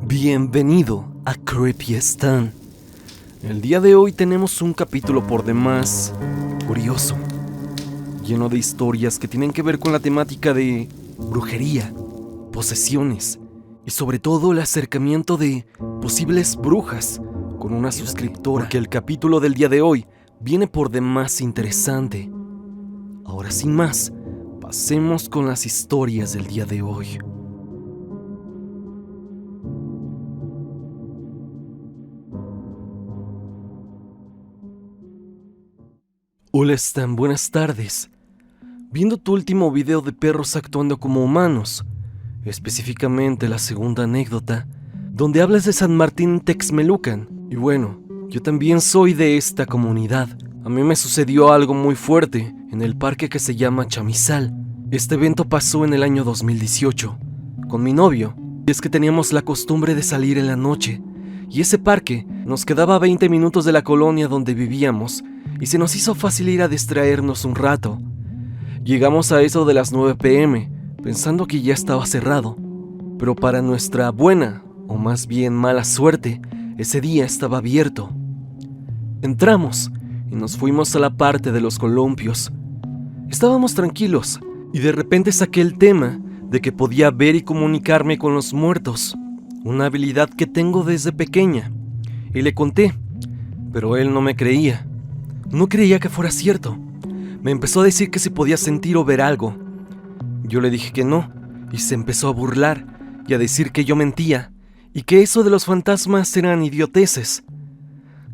Bienvenido a Creepy Stan. El día de hoy tenemos un capítulo por demás curioso, lleno de historias que tienen que ver con la temática de brujería, posesiones y sobre todo el acercamiento de posibles brujas con una suscriptora, porque el capítulo del día de hoy viene por demás interesante. Ahora sin más, pasemos con las historias del día de hoy. Hola Stan, buenas tardes. Viendo tu último video de perros actuando como humanos, específicamente la segunda anécdota, donde hablas de San Martín Texmelucan, y bueno, yo también soy de esta comunidad. A mí me sucedió algo muy fuerte en el parque que se llama Chamizal. Este evento pasó en el año 2018, con mi novio, y es que teníamos la costumbre de salir en la noche, y ese parque nos quedaba a 20 minutos de la colonia donde vivíamos, y se nos hizo fácil ir a distraernos un rato. Llegamos a eso de las 9 p.m, pensando que ya estaba cerrado, pero para nuestra buena, o más bien mala suerte, ese día estaba abierto. Entramos y nos fuimos a la parte de los columpios. Estábamos tranquilos y de repente saqué el tema de que podía ver y comunicarme con los muertos, una habilidad que tengo desde pequeña, y le conté, pero él no me creía. No creía que fuera cierto. Me empezó a decir que si podía sentir o ver algo. Yo le dije que no, y se empezó a burlar y a decir que yo mentía, y que eso de los fantasmas eran idioteces.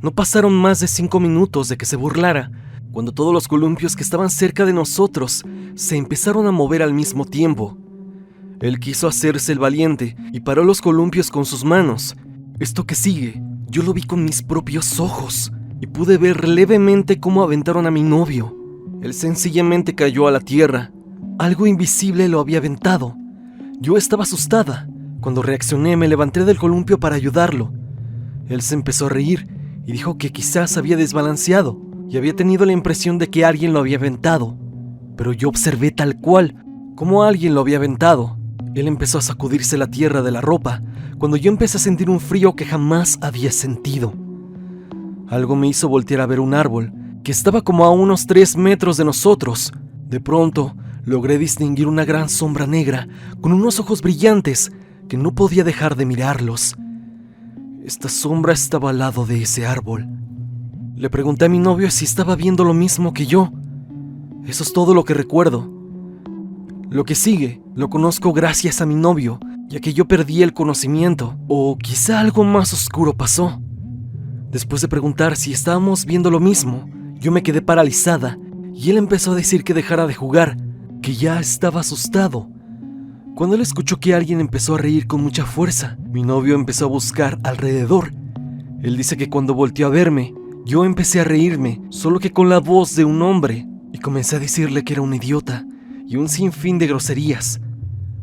No pasaron más de 5 minutos de que se burlara, cuando todos los columpios que estaban cerca de nosotros se empezaron a mover al mismo tiempo. Él quiso hacerse el valiente y paró los columpios con sus manos. Esto que sigue, yo lo vi con mis propios ojos. Y pude ver levemente cómo aventaron a mi novio. Él sencillamente cayó a la tierra. Algo invisible lo había aventado. Yo estaba asustada. Cuando reaccioné, me levanté del columpio para ayudarlo. Él se empezó a reír y dijo que quizás había desbalanceado y había tenido la impresión de que alguien lo había aventado. Pero yo observé tal cual, cómo alguien lo había aventado. Él empezó a sacudirse la tierra de la ropa, cuando yo empecé a sentir un frío que jamás había sentido. Algo me hizo voltear a ver un árbol que estaba como a unos 3 metros de nosotros. De pronto, logré distinguir una gran sombra negra con unos ojos brillantes que no podía dejar de mirarlos. Esta sombra estaba al lado de ese árbol. Le pregunté a mi novio si estaba viendo lo mismo que yo. Eso es todo lo que recuerdo. Lo que sigue, lo conozco gracias a mi novio, ya que yo perdí el conocimiento, o quizá algo más oscuro pasó. Después de preguntar si estábamos viendo lo mismo, yo me quedé paralizada y él empezó a decir que dejara de jugar, que ya estaba asustado. Cuando él escuchó que alguien empezó a reír con mucha fuerza, mi novio empezó a buscar alrededor. Él dice que cuando volteó a verme, yo empecé a reírme, solo que con la voz de un hombre, y comencé a decirle que era un idiota y un sinfín de groserías.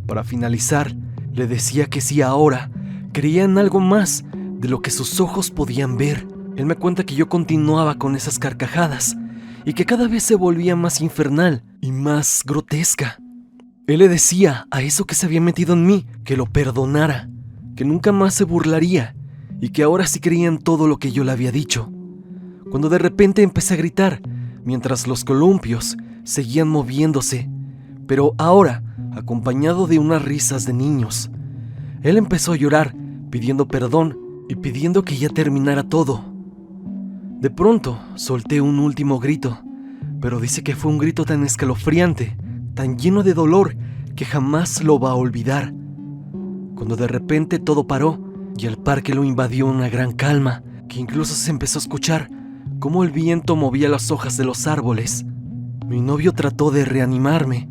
Para finalizar, le decía que si ahora creía en algo más de lo que sus ojos podían ver. Él me cuenta que yo continuaba con esas carcajadas y que cada vez se volvía más infernal y más grotesca. Él le decía a eso que se había metido en mí que lo perdonara, que nunca más se burlaría y que ahora sí creía en todo lo que yo le había dicho. Cuando de repente empecé a gritar mientras los columpios seguían moviéndose, pero ahora acompañado de unas risas de niños. Él empezó a llorar pidiendo perdón y pidiendo que ya terminara todo. De pronto, solté un último grito, pero dice que fue un grito tan escalofriante, tan lleno de dolor, que jamás lo va a olvidar. Cuando de repente todo paró y el parque lo invadió una gran calma, que incluso se empezó a escuchar cómo el viento movía las hojas de los árboles. Mi novio trató de reanimarme.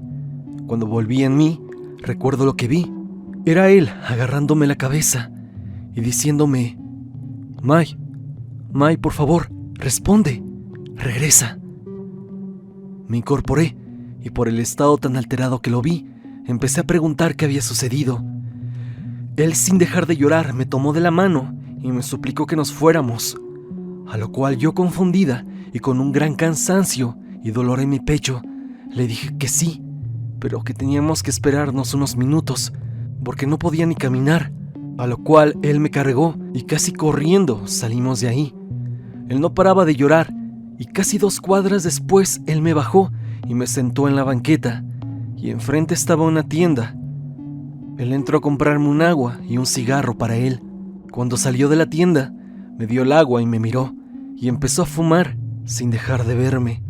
Cuando volví en mí, recuerdo lo que vi. Era él agarrándome la cabeza y diciéndome: May, por favor, responde, regresa. Me incorporé y por el estado tan alterado que lo vi, empecé a preguntar qué había sucedido. Él, sin dejar de llorar, me tomó de la mano y me suplicó que nos fuéramos, a lo cual yo, confundida y con un gran cansancio y dolor en mi pecho, le dije que sí, pero que teníamos que esperarnos unos minutos, porque no podía ni caminar. a lo cual él me cargó y casi corriendo salimos de ahí. Él no paraba de llorar y casi 2 cuadras después él me bajó y me sentó en la banqueta y enfrente estaba una tienda. Él entró a comprarme un agua y un cigarro para él. Cuando salió de la tienda, me dio el agua y me miró y empezó a fumar sin dejar de verme.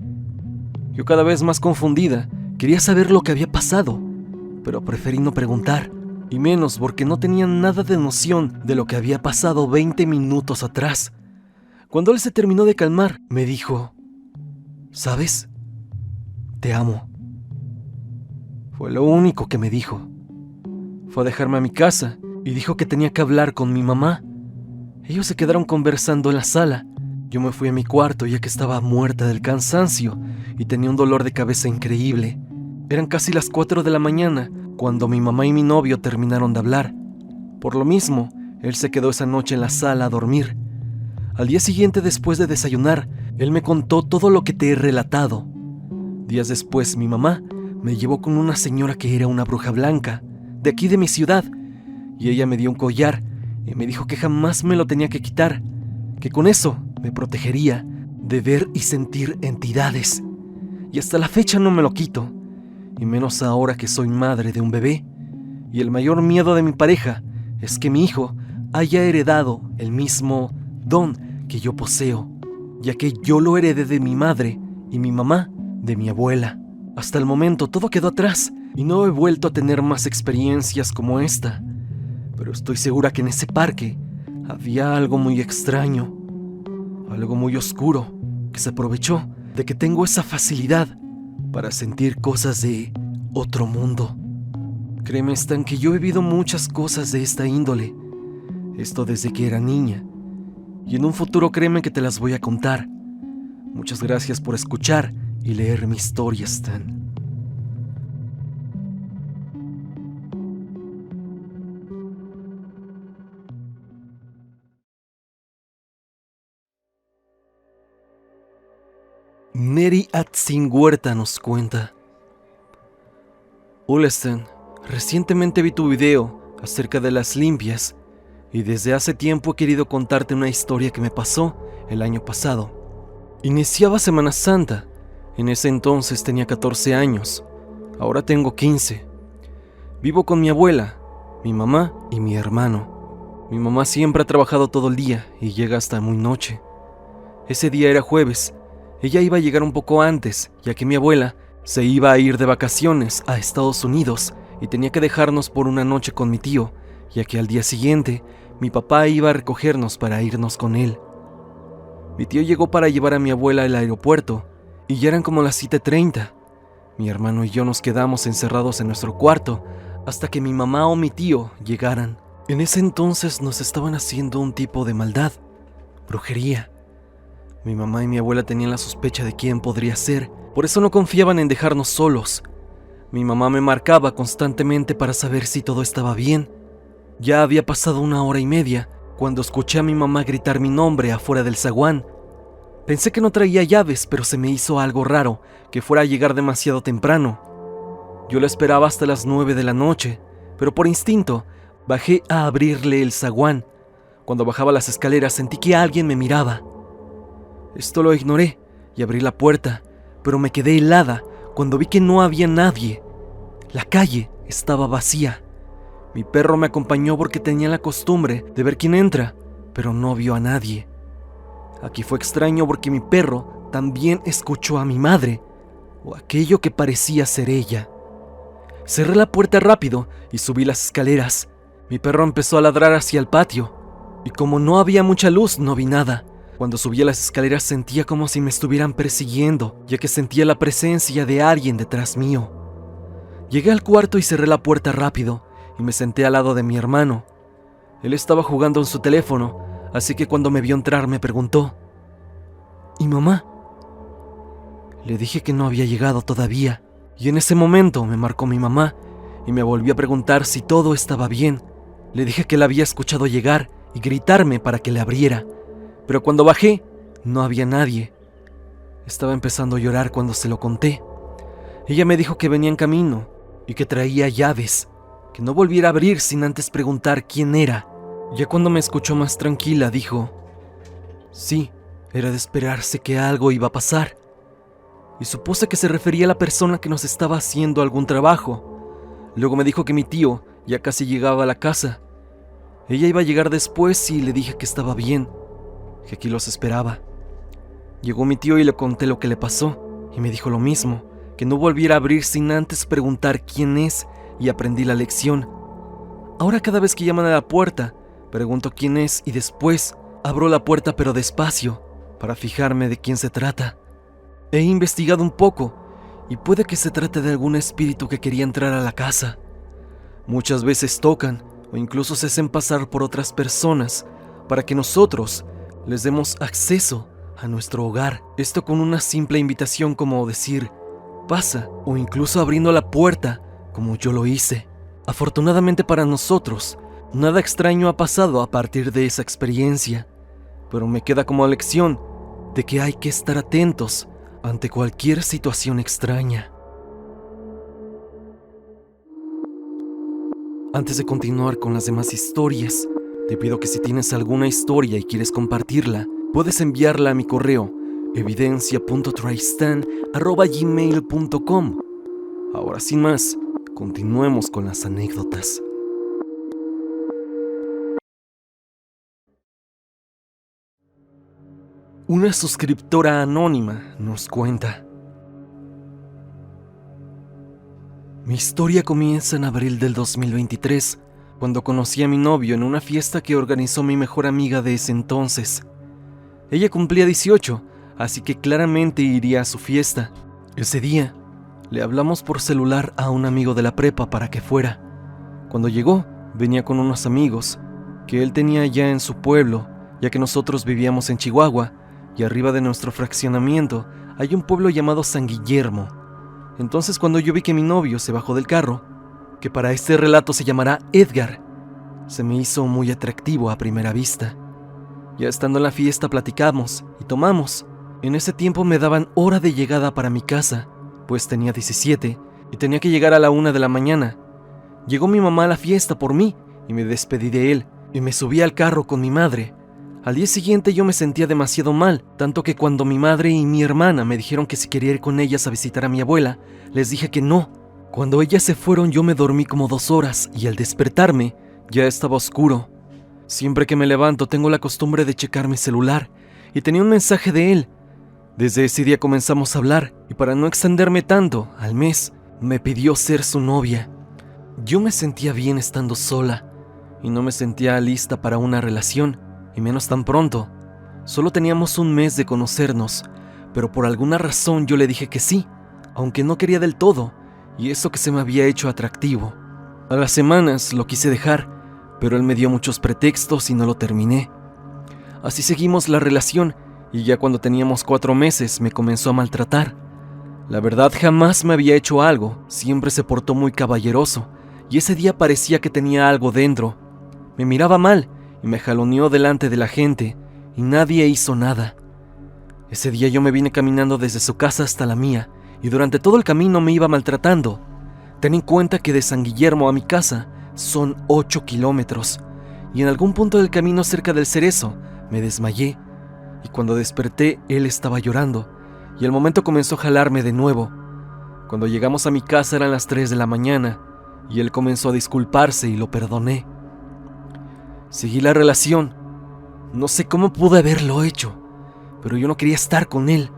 Yo, cada vez más confundida, quería saber lo que había pasado, pero preferí no preguntar, y menos porque no tenía nada de noción de lo que había pasado 20 minutos atrás. Cuando él se terminó de calmar, me dijo: ¿sabes? Te amo. Fue lo único que me dijo. Fue a dejarme a mi casa y dijo que tenía que hablar con mi mamá. Ellos se quedaron conversando en la sala. Yo me fui a mi cuarto ya que estaba muerta del cansancio y tenía un dolor de cabeza increíble. Eran casi las 4 de la mañana cuando mi mamá y mi novio terminaron de hablar. Por lo mismo, él se quedó esa noche en la sala a dormir. Al día siguiente, después de desayunar, él me contó todo lo que te he relatado. Días después, mi mamá me llevó con una señora que era una bruja blanca, de aquí de mi ciudad, y ella me dio un collar y me dijo que jamás me lo tenía que quitar, que con eso me protegería de ver y sentir entidades. Y hasta la fecha no me lo quito, y menos ahora que soy madre de un bebé. Y el mayor miedo de mi pareja es que mi hijo haya heredado el mismo don que yo poseo, ya que yo lo heredé de mi madre y mi mamá de mi abuela. Hasta el momento todo quedó atrás y no he vuelto a tener más experiencias como esta, pero estoy segura que en ese parque había algo muy extraño, algo muy oscuro, que se aprovechó de que tengo esa facilidad para sentir cosas de otro mundo. Créeme, Stan, que yo he vivido muchas cosas de esta índole, esto desde que era niña, y en un futuro créeme que te las voy a contar. Muchas gracias por escuchar y leer mi historia, Stan. Neri Atzin Huerta nos cuenta: hola Stan, recientemente vi tu video acerca de las limpias y desde hace tiempo he querido contarte una historia que me pasó el año pasado. Iniciaba Semana Santa. En ese entonces tenía 14 años, ahora tengo 15. Vivo con mi abuela, mi mamá y mi hermano. Mi mamá siempre ha trabajado todo el día y llega hasta muy noche. Ese día era jueves. Ella iba a llegar un poco antes, ya que mi abuela se iba a ir de vacaciones a Estados Unidos y tenía que dejarnos por una noche con mi tío, ya que al día siguiente mi papá iba a recogernos para irnos con él. Mi tío llegó para llevar a mi abuela al aeropuerto y ya eran como las 7:30. Mi hermano y yo nos quedamos encerrados en nuestro cuarto hasta que mi mamá o mi tío llegaran. En ese entonces nos estaban haciendo un tipo de maldad, brujería. Mi mamá y mi abuela tenían la sospecha de quién podría ser, por eso no confiaban en dejarnos solos. Mi mamá me marcaba constantemente para saber si todo estaba bien. Ya había pasado 1 hora y media cuando escuché a mi mamá gritar mi nombre afuera del zaguán. Pensé que no traía llaves, pero se me hizo algo raro que fuera a llegar demasiado temprano. Yo la esperaba hasta las 9 de la noche, pero por instinto bajé a abrirle el zaguán. Cuando bajaba las escaleras sentí que alguien me miraba. Esto lo ignoré y abrí la puerta, pero me quedé helada cuando vi que no había nadie. La calle estaba vacía. Mi perro me acompañó porque tenía la costumbre de ver quién entra, pero no vio a nadie. Aquí fue extraño porque mi perro también escuchó a mi madre, o aquello que parecía ser ella. Cerré la puerta rápido y subí las escaleras. Mi perro empezó a ladrar hacia el patio, y como no había mucha luz, no vi nada. Cuando subí a las escaleras sentía como si me estuvieran persiguiendo, ya que sentía la presencia de alguien detrás mío. Llegué al cuarto y cerré la puerta rápido, y me senté al lado de mi hermano. Él estaba jugando en su teléfono, así que cuando me vio entrar me preguntó: ¿y mamá? Le dije que no había llegado todavía, y en ese momento me marcó mi mamá, y me volvió a preguntar si todo estaba bien. Le dije que la había escuchado llegar y gritarme para que le abriera. Pero cuando bajé, no había nadie. Estaba empezando a llorar cuando se lo conté. Ella me dijo que venía en camino y que traía llaves, que no volviera a abrir sin antes preguntar quién era. Ya cuando me escuchó más tranquila, dijo: sí, era de esperarse que algo iba a pasar. Y supuse que se refería a la persona que nos estaba haciendo algún trabajo. Luego me dijo que mi tío ya casi llegaba a la casa. Ella iba a llegar después y le dije que estaba bien, que aquí los esperaba. Llegó mi tío y le conté lo que le pasó, y me dijo lo mismo, que no volviera a abrir sin antes preguntar quién es, y aprendí la lección. Ahora cada vez que llaman a la puerta, pregunto quién es y después abro la puerta pero despacio, para fijarme de quién se trata. He investigado un poco, y puede que se trate de algún espíritu que quería entrar a la casa. Muchas veces tocan, o incluso se hacen pasar por otras personas, para que nosotros les demos acceso a nuestro hogar. Esto con una simple invitación como decir: pasa, o incluso abriendo la puerta, como yo lo hice. Afortunadamente para nosotros, nada extraño ha pasado a partir de esa experiencia, pero me queda como lección de que hay que estar atentos ante cualquier situación extraña. Antes de continuar con las demás historias, te pido que si tienes alguna historia y quieres compartirla, puedes enviarla a mi correo evidencia.tristan@gmail.com. Ahora sin más, continuemos con las anécdotas. Una suscriptora anónima nos cuenta: mi historia comienza en abril del 2023, cuando conocí a mi novio en una fiesta que organizó mi mejor amiga de ese entonces. Ella cumplía 18, así que claramente iría a su fiesta. Ese día, le hablamos por celular a un amigo de la prepa para que fuera. Cuando llegó, venía con unos amigos que él tenía ya en su pueblo, ya que nosotros vivíamos en Chihuahua, y arriba de nuestro fraccionamiento hay un pueblo llamado San Guillermo. Entonces cuando yo vi que mi novio se bajó del carro, que para este relato se llamará Edgar, se me hizo muy atractivo a primera vista. Ya estando en la fiesta platicamos y tomamos. En ese tiempo me daban hora de llegada para mi casa, pues tenía 17 y tenía que llegar a la 1 de la mañana. Llegó mi mamá a la fiesta por mí y me despedí de él y me subí al carro con mi madre. Al día siguiente yo me sentía demasiado mal, tanto que cuando mi madre y mi hermana me dijeron que si quería ir con ellas a visitar a mi abuela, les dije que no. Cuando ellas se fueron yo me dormí como 2 horas y al despertarme ya estaba oscuro. Siempre que me levanto tengo la costumbre de checar mi celular y tenía un mensaje de él. Desde ese día comenzamos a hablar y para no extenderme tanto, al mes, me pidió ser su novia. Yo me sentía bien estando sola y no me sentía lista para una relación, y menos tan pronto. Solo teníamos un mes de conocernos, pero por alguna razón yo le dije que sí, aunque no quería del todo, y eso que se me había hecho atractivo. A las semanas lo quise dejar, pero él me dio muchos pretextos y no lo terminé. Así seguimos la relación, y ya cuando teníamos 4 meses me comenzó a maltratar. La verdad jamás me había hecho algo, siempre se portó muy caballeroso, y ese día parecía que tenía algo dentro. Me miraba mal y me jaloneó delante de la gente, y nadie hizo nada. Ese día yo me vine caminando desde su casa hasta la mía, y durante todo el camino me iba maltratando. Ten en cuenta que de San Guillermo a mi casa son 8 kilómetros, y en algún punto del camino cerca del Cerezo me desmayé, y cuando desperté él estaba llorando, y al momento comenzó a jalarme de nuevo. Cuando llegamos a mi casa eran las 3 de la mañana, y él comenzó a disculparse y lo perdoné. Seguí la relación. No sé cómo pude haberlo hecho, pero yo no quería estar con él,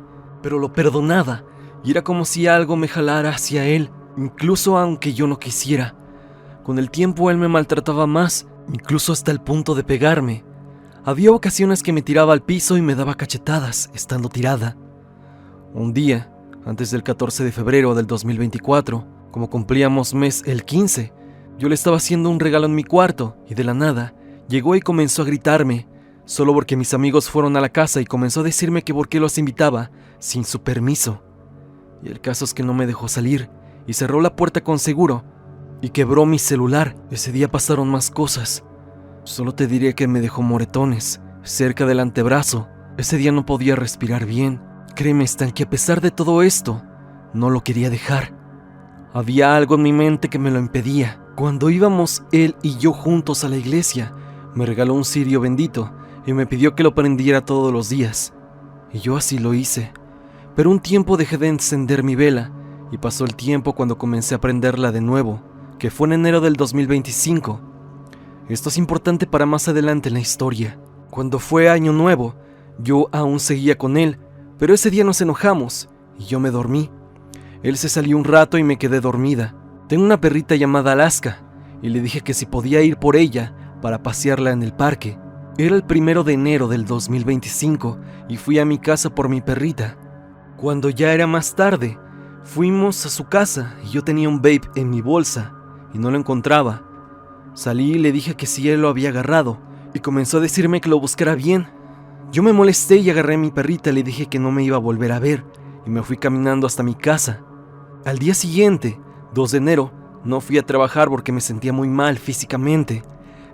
pero lo perdonaba, y era como si algo me jalara hacia él, incluso aunque yo no quisiera. Con el tiempo él me maltrataba más, incluso hasta el punto de pegarme. Había ocasiones que me tiraba al piso y me daba cachetadas, estando tirada. Un día, antes del 14 de febrero del 2024, como cumplíamos mes el 15, yo le estaba haciendo un regalo en mi cuarto, y de la nada, llegó y comenzó a gritarme, solo porque mis amigos fueron a la casa y comenzó a decirme que por qué los invitaba, sin su permiso. Y el caso es que no me dejó salir, y cerró la puerta con seguro, y quebró mi celular. Ese día pasaron más cosas. Solo te diré que me dejó moretones, cerca del antebrazo. Ese día no podía respirar bien. Créeme, Stan, que a pesar de todo esto, no lo quería dejar. Había algo en mi mente que me lo impedía. Cuando íbamos él y yo juntos a la iglesia, Me regaló un cirio bendito y me pidió que lo prendiera todos los días. Y yo así lo hice. Pero un tiempo dejé de encender mi vela y pasó el tiempo cuando comencé a prenderla de nuevo, que fue en enero del 2025. Esto es importante para más adelante en la historia. Cuando fue Año Nuevo, yo aún seguía con él, pero ese día nos enojamos y yo me dormí. Él se salió un rato y me quedé dormida. Tengo una perrita llamada Alaska y le dije que si podía ir por ella para pasearla en el parque. Era el 1 de enero del 2025 y fui a mi casa por mi perrita. Cuando ya era más tarde, fuimos a su casa y yo tenía un vape en mi bolsa y no lo encontraba. Salí y le dije que si él lo había agarrado y comenzó a decirme que lo buscara bien. Yo me molesté y agarré a mi perrita y le dije que no me iba a volver a ver y me fui caminando hasta mi casa. Al día siguiente, 2 de enero, no fui a trabajar porque me sentía muy mal físicamente.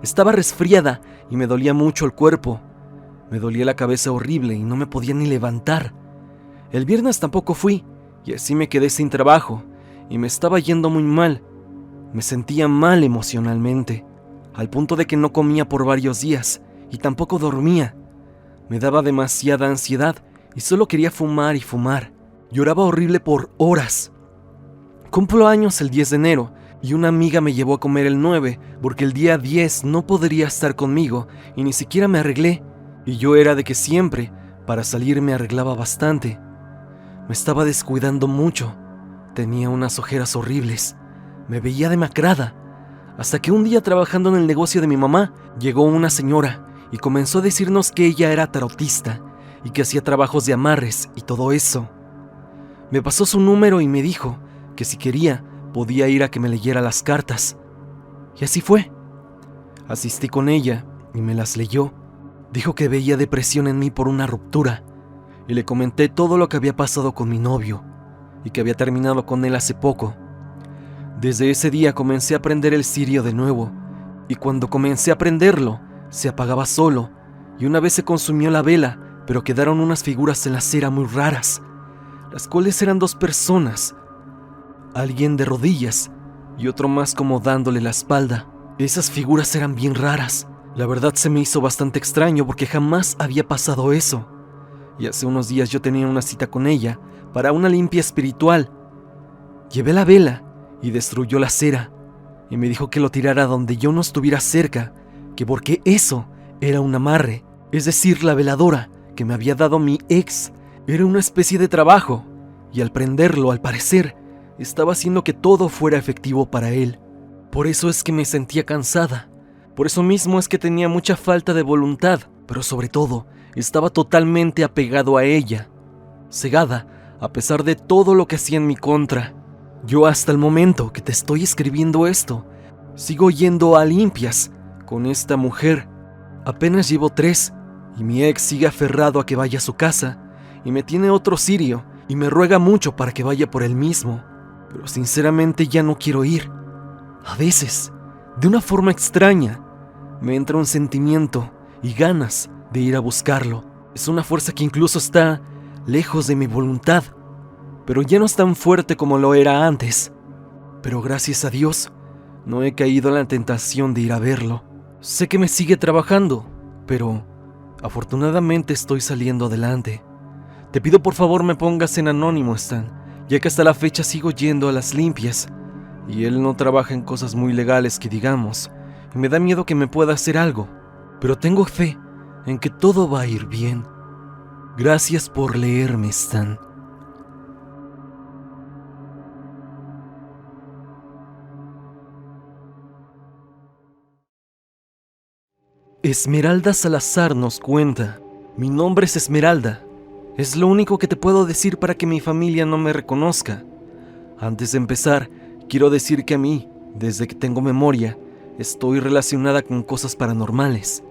Estaba resfriada y me dolía mucho el cuerpo. Me dolía la cabeza horrible y no me podía ni levantar. El viernes tampoco fui y así me quedé sin trabajo y me estaba yendo muy mal. Me sentía mal emocionalmente, al punto de que no comía por varios días y tampoco dormía. Me daba demasiada ansiedad y solo quería fumar y fumar. Lloraba horrible por horas. Cumplo años el 10 de enero y una amiga me llevó a comer el 9 porque el día 10 no podría estar conmigo y ni siquiera me arreglé. Y yo era de que siempre, para salir me arreglaba bastante. Me estaba descuidando mucho. Tenía unas ojeras horribles. Me veía demacrada. Hasta que un día trabajando en el negocio de mi mamá, llegó una señora y comenzó a decirnos que ella era tarotista y que hacía trabajos de amarres y todo eso. Me pasó su número y me dijo que si quería, podía ir a que me leyera las cartas. Y así fue. Asistí con ella y me las leyó. Dijo que veía depresión en mí por una ruptura y le comenté todo lo que había pasado con mi novio y que había terminado con él hace poco. Desde ese día comencé a prender el cirio de nuevo y cuando comencé a prenderlo, se apagaba solo y una vez se consumió la vela, pero quedaron unas figuras en la cera muy raras, las cuales eran 2 personas, alguien de rodillas y otro más como dándole la espalda. Esas figuras eran bien raras. La verdad se me hizo bastante extraño porque jamás había pasado eso. Y hace unos días yo tenía una cita con ella para una limpia espiritual. Llevé la vela y destruyó la cera y me dijo que lo tirara donde yo no estuviera cerca, que porque eso era un amarre, es decir, la veladora que me había dado mi ex era una especie de trabajo y al prenderlo, al parecer, estaba haciendo que todo fuera efectivo para él. Por eso es que me sentía cansada. Por eso mismo es que tenía mucha falta de voluntad, pero sobre todo, estaba totalmente apegado a ella, cegada a pesar de todo lo que hacía en mi contra. Yo hasta el momento que te estoy escribiendo esto, sigo yendo a limpias con esta mujer. Apenas llevo 3 y mi ex sigue aferrado a que vaya a su casa y me tiene otro cirio y me ruega mucho para que vaya por él mismo, pero sinceramente ya no quiero ir. A veces, de una forma extraña, me entra un sentimiento y ganas de ir a buscarlo. Es una fuerza que incluso está lejos de mi voluntad, pero ya no es tan fuerte como lo era antes. Pero gracias a Dios, no he caído en la tentación de ir a verlo. Sé que me sigue trabajando, pero afortunadamente estoy saliendo adelante. Te pido por favor me pongas en anónimo, Stan, ya que hasta la fecha sigo yendo a las limpias, y él no trabaja en cosas muy legales que digamos, y me da miedo que me pueda hacer algo, pero tengo fe en que todo va a ir bien. Gracias por leerme, Stan. Esmeralda Salazar nos cuenta: mi nombre es Esmeralda. Es lo único que te puedo decir para que mi familia no me reconozca. Antes de empezar, quiero decir que a mí, desde que tengo memoria, estoy relacionada con cosas paranormales.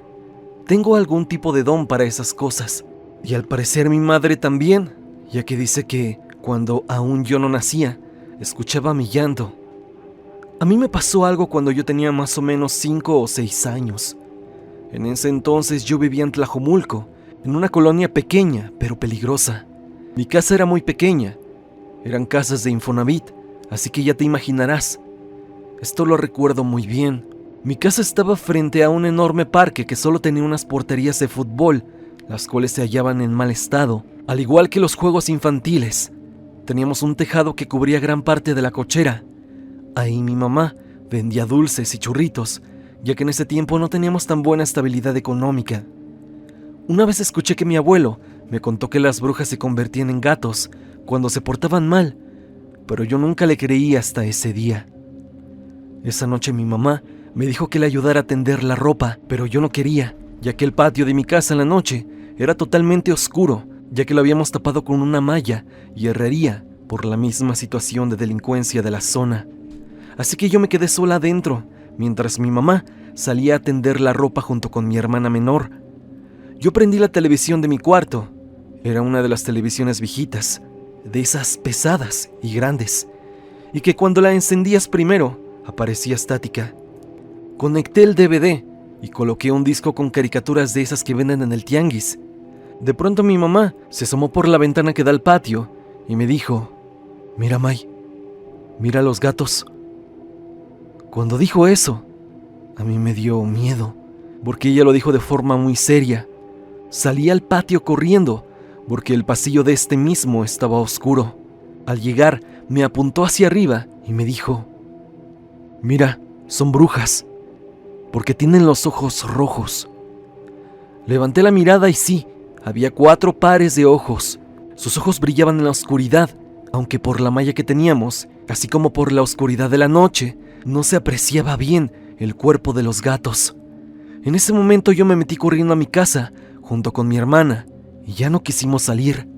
Tengo algún tipo de don para esas cosas. Y al parecer mi madre también, ya que dice que, cuando aún yo no nacía, escuchaba mi llanto. A mí me pasó algo cuando yo tenía más o menos 5 o 6 años. En ese entonces yo vivía en Tlajomulco, en una colonia pequeña, pero peligrosa. Mi casa era muy pequeña. Eran casas de Infonavit, así que ya te imaginarás. Esto lo recuerdo muy bien. Mi casa estaba frente a un enorme parque que solo tenía unas porterías de fútbol, las cuales se hallaban en mal estado, al igual que los juegos infantiles. Teníamos un tejado que cubría gran parte de la cochera. Ahí mi mamá vendía dulces y churritos, ya que en ese tiempo no teníamos tan buena estabilidad económica. Una vez escuché que mi abuelo me contó que las brujas se convertían en gatos cuando se portaban mal, pero yo nunca le creí hasta ese día. Esa noche mi mamá me dijo que le ayudara a tender la ropa, pero yo no quería, ya que el patio de mi casa en la noche era totalmente oscuro, ya que lo habíamos tapado con una malla y herrería por la misma situación de delincuencia de la zona. Así que yo me quedé sola adentro, mientras mi mamá salía a tender la ropa junto con mi hermana menor. Yo prendí la televisión de mi cuarto. Era una de las televisiones viejitas, de esas pesadas y grandes, y que cuando la encendías primero, aparecía estática. Conecté el DVD y coloqué un disco con caricaturas de esas que venden en el tianguis. De pronto mi mamá se asomó por la ventana que da al patio y me dijo: «Mira, May, mira los gatos». Cuando dijo eso, a mí me dio miedo, porque ella lo dijo de forma muy seria. Salí al patio corriendo, porque el pasillo de este mismo estaba oscuro. Al llegar, me apuntó hacia arriba y me dijo: «Mira, son brujas, porque tienen los ojos rojos». Levanté la mirada y sí, había 4 pares de ojos. Sus ojos brillaban en la oscuridad, aunque por la malla que teníamos, así como por la oscuridad de la noche, no se apreciaba bien el cuerpo de los gatos. En ese momento yo me metí corriendo a mi casa, junto con mi hermana, y ya no quisimos salir.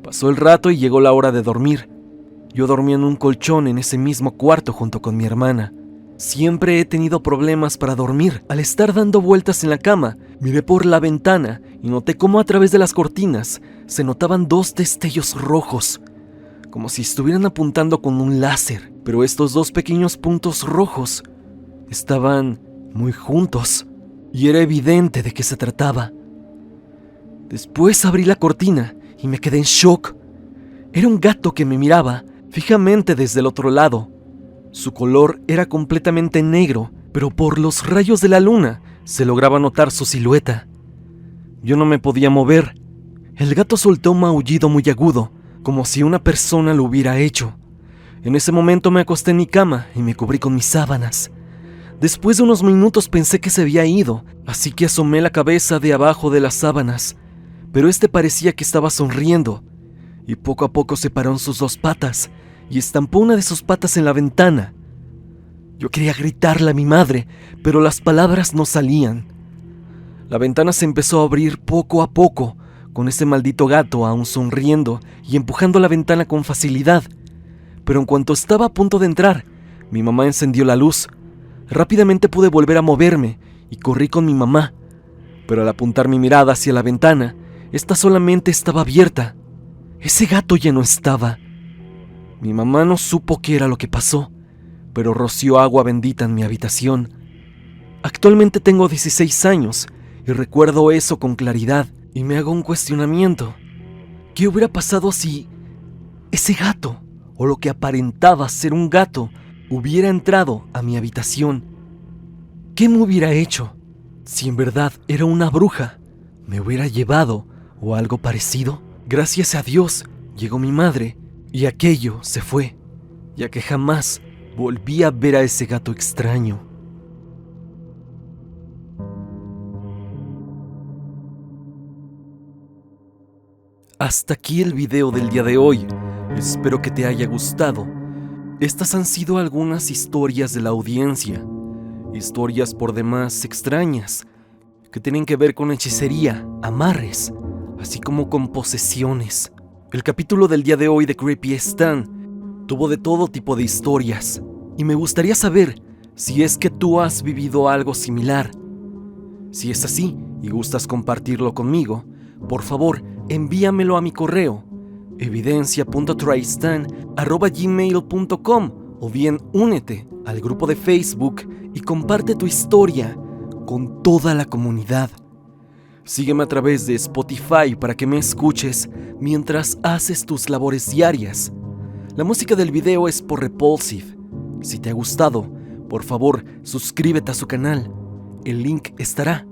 Pasó el rato y llegó la hora de dormir. Yo dormía en un colchón en ese mismo cuarto junto con mi hermana. Siempre he tenido problemas para dormir. Al estar dando vueltas en la cama, miré por la ventana y noté cómo a través de las cortinas se notaban 2 destellos rojos, como si estuvieran apuntando con un láser, pero estos 2 pequeños puntos rojos estaban muy juntos y era evidente de qué se trataba. Después abrí la cortina y me quedé en shock. Era un gato que me miraba fijamente desde el otro lado. Su color era completamente negro, pero por los rayos de la luna se lograba notar su silueta. Yo no me podía mover. El gato soltó un maullido muy agudo, como si una persona lo hubiera hecho. En ese momento me acosté en mi cama y me cubrí con mis sábanas. Después de unos minutos pensé que se había ido, así que asomé la cabeza de abajo de las sábanas, pero parecía que estaba sonriendo, y poco a poco se paró en sus 2 patas y estampó una de sus patas en la ventana. Yo quería gritarle a mi madre, pero las palabras no salían. La ventana se empezó a abrir poco a poco, con ese maldito gato aún sonriendo y empujando la ventana con facilidad. Pero en cuanto estaba a punto de entrar, mi mamá encendió la luz. Rápidamente pude volver a moverme y corrí con mi mamá, pero al apuntar mi mirada hacia la ventana, esta solamente estaba abierta. Ese gato ya no estaba. Mi mamá no supo qué era lo que pasó, pero roció agua bendita en mi habitación. Actualmente tengo 16 años y recuerdo eso con claridad y me hago un cuestionamiento. ¿Qué hubiera pasado si ese gato, o lo que aparentaba ser un gato, hubiera entrado a mi habitación? ¿Qué me hubiera hecho? Si en verdad era una bruja, ¿me hubiera llevado o algo parecido? Gracias a Dios llegó mi madre y aquello se fue, ya que jamás volví a ver a ese gato extraño. Hasta aquí el video del día de hoy. Espero que te haya gustado. Estas han sido algunas historias de la audiencia, historias por demás extrañas, que tienen que ver con hechicería, amarres, así como con posesiones. El capítulo del día de hoy de Creepy Stan tuvo de todo tipo de historias, y me gustaría saber si es que tú has vivido algo similar. Si es así y gustas compartirlo conmigo, por favor, envíamelo a mi correo evidencia.trystan@gmail.com o bien únete al grupo de Facebook y comparte tu historia con toda la comunidad. Sígueme a través de Spotify para que me escuches mientras haces tus labores diarias. La música del video es por Repulsive. Si te ha gustado, Por favor, suscríbete a su canal. El link estará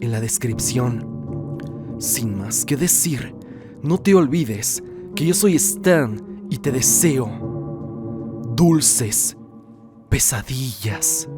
en la descripción. Sin más que decir, no te olvides que yo soy Stan y te deseo dulces pesadillas.